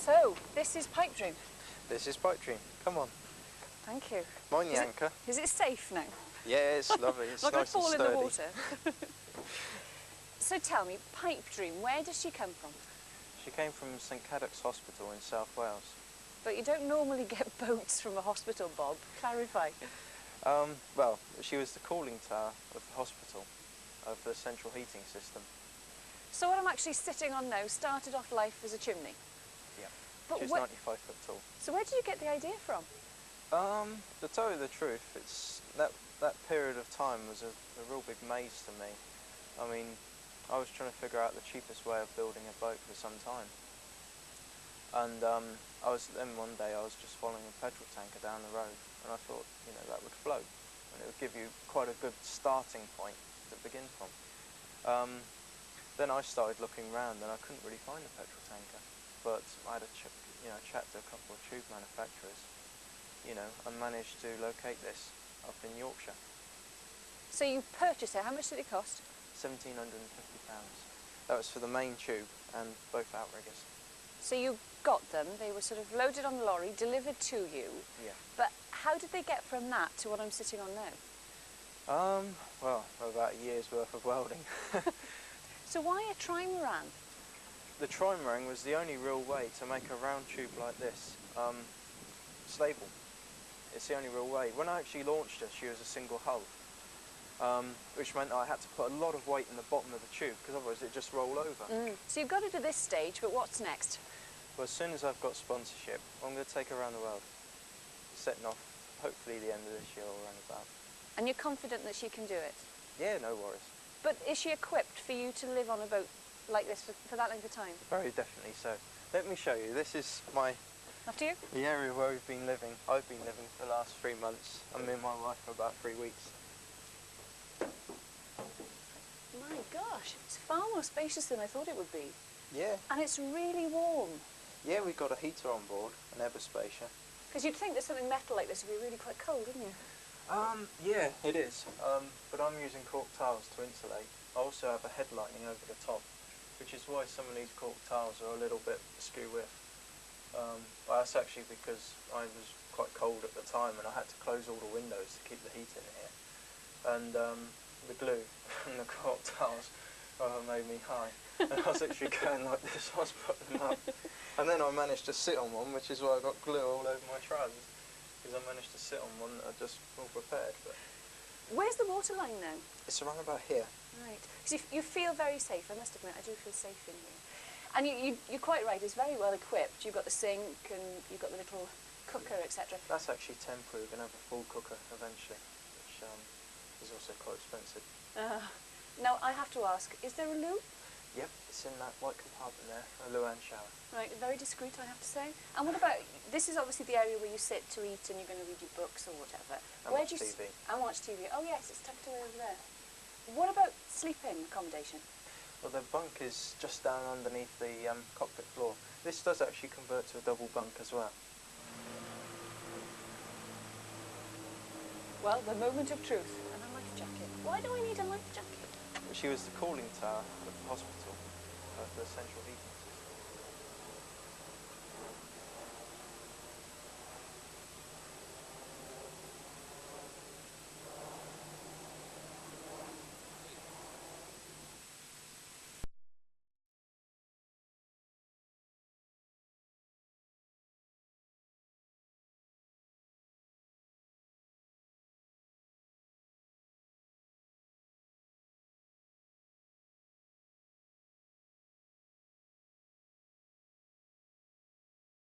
So, this is Pipedream. This is Pipedream. Come on. Thank you. Mind the anchor. Is it safe now? Yeah, it's lovely. It's Not nice and going to fall sturdy. in the water. So tell me, Pipedream, where does she come from? She came from St Cadoc's Hospital in South Wales. But you don't normally get boats from a hospital, Bob. Clarify. Well, she was the cooling tower of the hospital, of the central heating system. So what I'm actually sitting on now started off life as a chimney? Yeah. But She's 95 foot tall. So where did you get the idea from? To tell you the truth, it's that period of time was a real big maze to me. I mean, I was trying to figure out the cheapest way of building a boat for some time. And then one day I was just following a petrol tanker down the road, and I thought, you know, that would float, and it would give you quite a good starting point to begin from. Then I started looking around, and I couldn't really find a petrol tanker, but I had a chat to a couple of tube manufacturers, you know, and managed to locate this up in Yorkshire. So you purchased it. How much did it cost? £1,750. That was for the main tube and both outriggers. So you got them, they were sort of loaded on the lorry, delivered to you. Yeah. But how did they get from that to what I'm sitting on now? Well, about a year's worth of welding. So why a trimaran? The Trimaran was the only real way to make a round tube like this stable. It's the only real way. When I actually launched her, she was a single hull, which meant I had to put a lot of weight in the bottom of the tube because otherwise it'd just roll over. So you've got it to this stage, but what's next? Well, as soon as I've got sponsorship, I'm going to take her around the world, setting off hopefully the end of this year or around about. And you're confident that she can do it? Yeah, no worries. But is she equipped for you to live on a boat like this for that length of time? Very definitely so. Let me show you. This is After you? the area where we've been living. I've been living for the last 3 months. I'm with my wife for about 3 weeks. My gosh, it's far more spacious than I thought it would be. Yeah. And it's really warm. Yeah, we've got a heater on board, an Eberspacer. Because you'd think that something metal like this would be really quite cold, wouldn't you? Yeah, it is. But I'm using cork tiles to insulate. I also have a headlining over the top, which is why some of these cork tiles are a little bit skew with. Well, that's actually because I was quite cold at the time and I had to close all the windows to keep the heat in here. And the glue and the cork tiles made me high. And I was actually going like this, I was putting them up. And then I managed to sit on one, which is why I got glue all over my trousers. Because I managed to sit on one that I just all prepared. But where's the water line now? it's around about here. Right. Because you feel very safe, I must admit, I do feel safe in here. And you're quite right, it's very well equipped. You've got the sink and you've got the little cooker, etc. That's actually temporary. We're going to have a full cooker eventually, which is also quite expensive. Now, I have to ask, is there a loo? Yep, it's in that white compartment there, a loo and shower. Right, very discreet, I have to say. And what about, this is obviously the area where you sit to eat and you're going to read your books or whatever. And watch TV. And watch TV. Oh yes, it's tucked away over there. What about sleeping accommodation? Well, the bunk is just down underneath the cockpit floor. This does actually convert to a double bunk as well. Well, the moment of truth. And a life jacket. Why do I need a life jacket? She was the cooling tower of the hospital, of the central heating system.